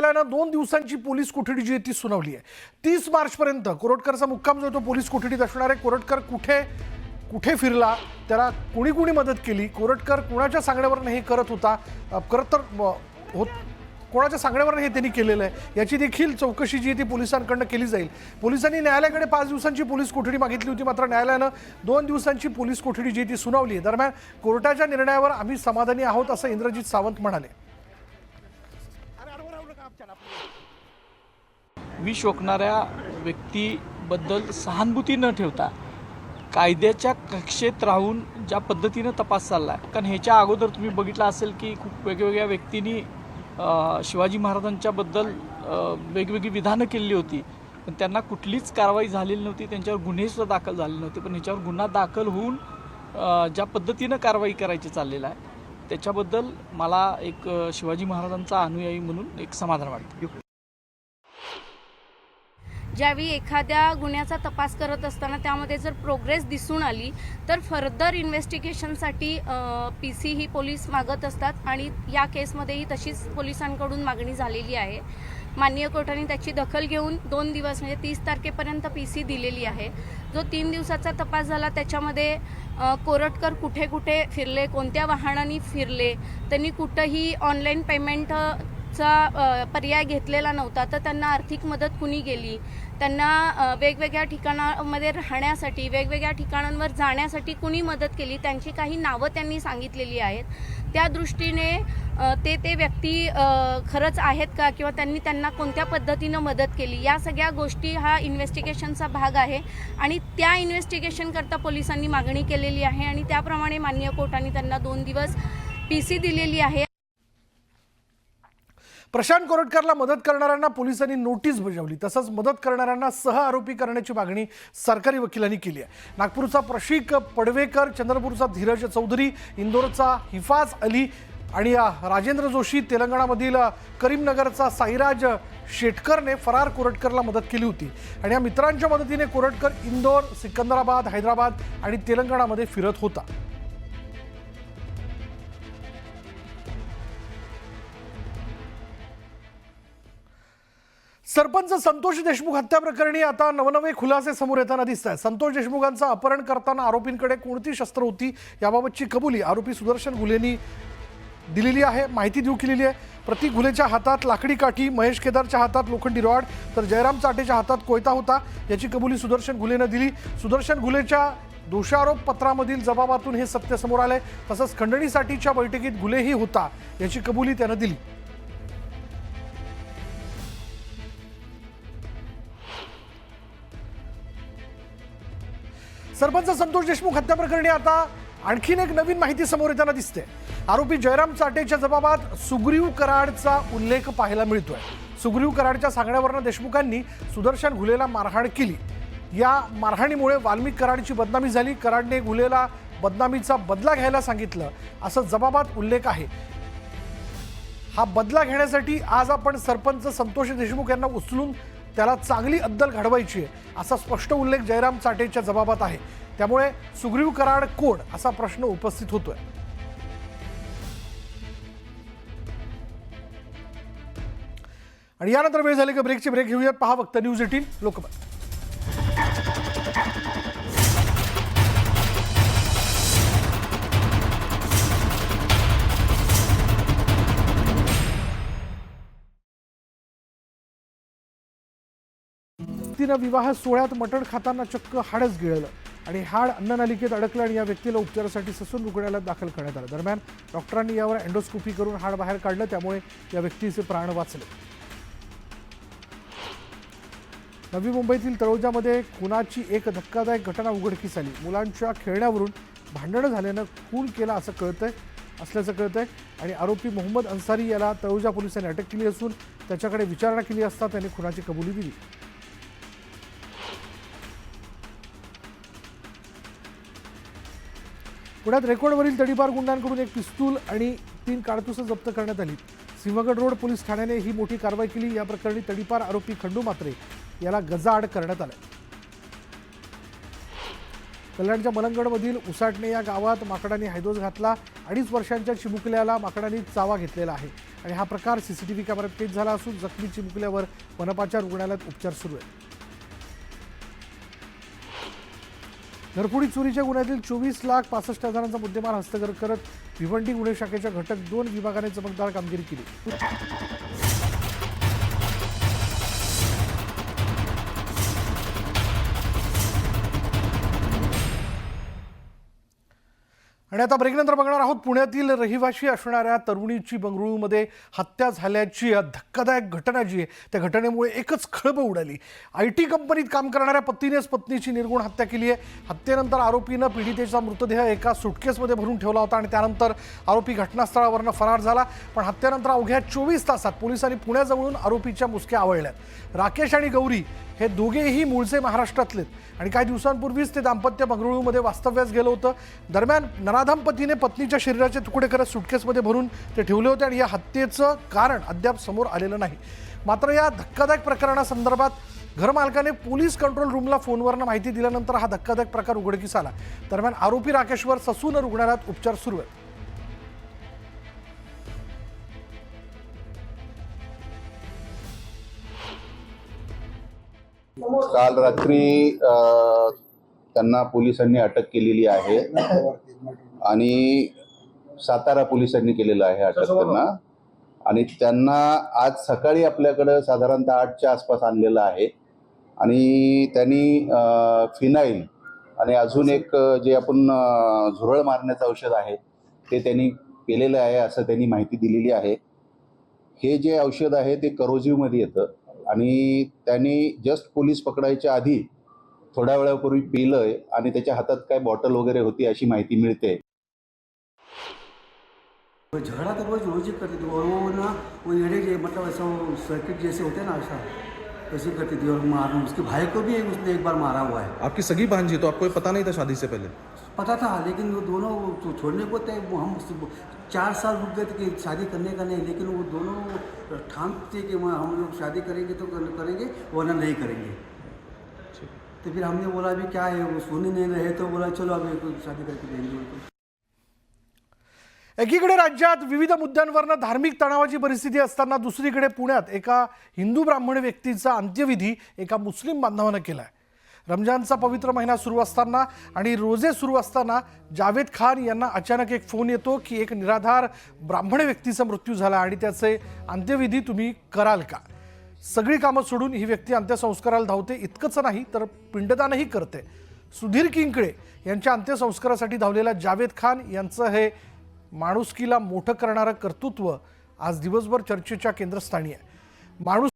न्यायालयानं 2 दिवसांची पोलीस कोठडी जी आहे ती सुनावली आहे। 30 मार्चपर्यंत कोरटकरचा मुक्काम जो तो पोलीस कोठडीत असणार आहे। कोरटकर कुठे फिरला, त्याला कोणी मदत केली, कोरटकर कोणाच्या सांगण्यावरून हे करत होता, कोणाच्या सांगण्यावरून हे त्यांनी केलेलं आहे याची देखील चौकशी जी आहे ती पोलिसांकडून केली जाईल। पोलिसांनी न्यायालयाकडे 5 दिवसांची पोलीस कोठडी मागितली होती, मात्र न्यायालयानं 2 दिवसांची पोलीस कोठडी जी ती सुनावली आहे। दरम्यान कोर्टाच्या निर्णयावर आम्ही समाधानी आहोत असं इंद्रजित सावंत म्हणाले। विष ओकणाऱ्या व्यक्तीबद्दल सहानुभूती न ठेवता कायद्याच्या कक्षेत राहून ज्या पद्धतीनं तपास चालला आहे, कारण ह्याच्या अगोदर तुम्ही बघितलं असेल की खूप वेगवेगळ्या व्यक्तींनी शिवाजी महाराजांच्याबद्दल वेगवेगळी विधानं केली होती, पण त्यांना कुठलीच कारवाई झालेली नव्हती, त्यांच्यावर गुन्हेसुद्धा दाखल झाले नव्हते। पण ह्याच्यावर गुन्हा दाखल होऊन ज्या पद्धतीनं कारवाई करायची चाललेलं आहे त्याच्याबद्दल मला एक शिवाजी महाराजांचा अनुयायी म्हणून एक समाधान वाटतं। ज्यावेळी एखाद्या गुन्ह्याचा तपास करत असताना त्यामध्ये जर प्रोग्रेस दिसून आली तर फर्दर इन्व्हेस्टिगेशनसाठी PC ही पोलीस मागत असतात आणि या केसमध्येही तशीच पोलिसांकडून मागणी झालेली आहे। माननीय कोर्टाने त्याची दखल घेऊन 2 दिवस म्हणजे 30 तारखेपर्यंत PC दिलेली आहे। जो 3 दिवसाचा तपास झाला त्याच्यामध्ये कोरटकर कुठे फिरले, कोणत्या वाहनांनी फिरले, त्यांनी कुठंही ऑनलाईन पेमेंट चा पर्याय घेतलेला नव्हता, तर त्यांना आर्थिक मदत कुणी केली, त्यांना वेगवेगळ्या ठिकाणांमध्ये राहण्यासाठी वेगवेगळ्या ठिकाणांवर जाण्यासाठी कुणी मदत केली, त्यांची काही नावं त्यांनी सांगितलेली आहेत। त्या दृष्टीने ते व्यक्ती खरंच आहेत का किंवा त्यांना कोणत्या पद्धतीनं मदत केली, या सगळ्या गोष्टी हा इन्व्हेस्टिगेशनचा भाग आहे आणि त्या इन्व्हेस्टिगेशन करता पोलिसांनी मागणी केलेली आहे आणि त्याप्रमाणे माननीय कोर्टाने त्यांना 2 दिवस PC दिलेली आहे। प्रशांत कोरटकरला मदत करणाऱ्यांना पोलिसांनी नोटीस बजावली, तसंच मदत करणाऱ्यांना सह आरोपी करण्याची मागणी सरकारी वकिलांनी केली आहे। नागपूरचा प्रशिक पडवेकर, चंद्रपूरचा धीरज चौधरी, इंदोरचा हिफाज अली आणि राजेंद्र जोशी, तेलंगणामधील करीमनगरचा साईराज शेटकरने फरार कोरटकरला मदत केली होती आणि या मित्रांच्या मदतीने कोरटकर इंदोर, सिकंदराबाद, हैदराबाद आणि तेलंगणामध्ये फिरत होता। सरपंच संतोष देशमुख हत्या प्रकरणी आता नवनवे खुलासे समोर येताना दिसत आहेत। संतोष देशमुखांचं अपहरण करताना आरोपींकडे कोणती शस्त्र होती याबाबतची कबुली आरोपी सुदर्शन घुलेंनी दिलेली आहे, माहिती देऊ केलेली आहे। प्रतीक घुलेच्या हातात लाकडी काठी, महेश केदारच्या हातात लोखंडी रॉड तर जयराम चाटेच्या हातात कोयता होता, याची कबुली सुदर्शन घुलेनं दिली। सुदर्शन घुलेच्या दोषारोप पत्रामधील जबाबातून हे सत्य समोर आलंय। तसंच खंडणीसाठीच्या बैठकीत घुलेही होता, याची कबुली त्यानं दिली। सरपंच संतोष देशमुख हत्या प्रकरणी आता आणखीन एक नवीन माहिती समोर येताना दिसते। आरोपी जयराम चाटेच्या जबाबात सुग्रीव कराडचा उल्लेख पाहायला मिळतोय। सुग्रीव कराडच्या सांगण्यावरून देशमुखांनी सुदर्शन घुलेला मारहाण केली, या मारहाणीमुळे वाल्मिक कराडची बदनामी झाली, कराडने घुलेला बदनामीचा बदला घ्यायला सांगितलं असं जबाबात उल्लेख आहे। हा बदला घेण्यासाठी आज आपण सरपंच संतोष देशमुख यांना उचलून त्याला चांगली अद्दल घडवायची आहे असा स्पष्ट उल्लेख जयराम चाटेच्या जबाबात आहे। त्यामुळे सुग्रीव कराड कोण असा प्रश्न उपस्थित होतोय। आणि यानंतर वेळ झाली की ब्रेकची ब्रेक घेऊयात। पहा फक्त न्यूज 18 लोकमत। तिनं विवाह सोहळ्यात मटण खाताना चक्क हाडच गिळलं आणि हाड अन्ननलिकेत अडकलं आणि या व्यक्तीला उपचारासाठी ससून रुग्णालयात दाखल करण्यात आलं। दरम्यान डॉक्टरांनी यावर एंडोस्कोपी करून हाड बाहेर काढलं, त्यामुळे या व्यक्तीचे प्राण वाचले। नवी मुंबईतील तळोजामध्ये खुनाची एक धक्कादायक घटना उघडकीस आली। मुलांच्या खेळण्यावरून भांडण झाल्यानं खून केला असल्याचं कळतंय आणि आरोपी मोहम्मद अन्सारी याला तळोजा पोलिसांनी अटक केली असून त्याच्याकडे विचारणा केली असता त्याने खुनाची कबुली दिली। पुण्यात रेकॉर्डवरील तडीपार गुंडांकडून एक पिस्तूल आणि 3 कारतुसं जप्त करण्यात आली। सिंहगड रोड पोलीस ठाण्याने ही मोठी कारवाई केली। या प्रकरणी तडीपार आरोपी खंडू म्हात्रे याला गजाआड करण्यात आलं। कल्याणच्या मलंगडमधील उसाटणे या गावात माकडांनी हैदोस घातला। 2.5 वर्षांच्या चिमुकल्याला माकडांनी चावा घेतलेला आहे। आणि हा प्रकार सीसीटीव्ही कॅमेऱ्यात कैद झाला असून जखमी चिमुकल्यावर मनपाच्या रुग्णालयात उपचार सुरू आहेत. घरफोडी चोरीच्या गुन्ह्यातील 24,65,000चा मुद्देमाल हस्तगत करत भिवंडी गुन्हे शाखेच्या घटक 2 विभागाने चमकदार कामगिरी केली. आणि आता ब्रेकनंतर बघणार आहोत पुण्यातील रहिवाशी असणाऱ्या तरुणीची बंगळुरूमध्ये हत्या झाल्याची धक्कादायक घटना जी आहे त्या घटनेमुळे एकच खळबळ उडाली. IT कंपनीत काम करणाऱ्या पतीनेच पत्नीची निर्गुण हत्या केली आहे. हत्येनंतर आरोपीनं पीडितेचा मृतदेह एका सुटकेसमध्ये भरून ठेवला होता आणि त्यानंतर आरोपी घटनास्थळावरनं फरार झाला. पण हत्येनंतर अवघ्या 24 तासात पोलिसांनी पुण्याजवळून आरोपीच्या मुसक्या आवळल्यात. राकेश आणि गौरी हे दोघेही मूळचे महाराष्ट्रातलेत आणि काही दिवसांपूर्वीच ते दाम्पत्य बंगळुरूमध्ये वास्तव्यास गेलं होतं. दरम्यान नराधम पतीने पत्नीच्या शरीराचे तुकडे करत सुटकेसमध्ये भरून ते ठेवले होते आणि या हत्येचं कारण अद्याप समोर आलेलं नाही. मात्र या धक्कादायक प्रकरणासंदर्भात घरमालकाने पोलीस कंट्रोल रूमला फोनवरनं माहिती दिल्यानंतर हा धक्कादायक प्रकार उघडकीस आला. दरम्यान आरोपी राकेशवर ससून रुग्णालयात उपचार सुरू आहेत. काल रात्री त्यांना पोलिसांनी अटक केलेली आहे आणि सातारा पोलिसांनी केलेलं आहे अटक त्यांना. आणि त्यांना आज सकाळी आपल्याकडं साधारणतः 8च्या आसपास आणलेलं आहे आणि त्यांनी फिनाईल आणि अजून एक जे आपण झुरळ मारण्याचं औषध आहे ते त्यांनी केलेलं आहे असं त्यांनी माहिती दिलेली आहे. हे जे औषध आहे ते करोजिव्हमध्ये येतं आणि त्यांनी जस्ट पोलीस पकडायच्या आधी थोड्या वेळापूर्वी पिलंय आणि त्याच्या हातात काय बॉटल वगैरे होती अशी माहिती मिळते. झगड़ा तो रोज ही करती थी और वो ना वो एड़े जो मतलब ऐसा सर्किट जैसे होते हैं ना ऐसा वैसे करती थी. और मार उसके भाई को भी उसने एक बार मारा हुआ है. आपकी सगी बहन जी, तो आपको ये पता नहीं था शादी से पहले? पता था लेकिन वो दोनों छोड़ने को थे. हम 4 साल रुक गए थे कि शादी करने का नहीं, लेकिन वो दोनों ठानते कि हम लोग शादी करेंगे तो करेंगे वरना नहीं करेंगे. तो फिर हमने बोला अभी क्या है वो सुन नहीं रहे तो बोला चलो अभी शादी करके देंगे उनको. एकीकडे राज्यात विविध मुद्द्यांवरनं धार्मिक तणावाची परिस्थिती असताना दुसरीकडे पुण्यात एका हिंदू ब्राह्मण व्यक्तीचा अंत्यविधी एका मुस्लिम बांधवानं केला आहे. रमजानचा पवित्र महिना सुरू असताना आणि रोजे सुरू असताना जावेद खान यांना अचानक एक फोन येतो की एक निराधार ब्राह्मण व्यक्तीचा मृत्यू झाला आणि त्याचे अंत्यविधी तुम्ही कराल का. सगळी कामं सोडून ही व्यक्ती अंत्यसंस्काराला धावते. इतकंच नाही तर पिंडदानही करते. सुधीर किंकळे यांच्या अंत्यसंस्कारासाठी धावलेला जावेद खान यांचं हे माणुसकीला मोठं करणारं कर्तृत्व आज दिवसभर चर्चेच्या केंद्रस्थानी आहे. माणूस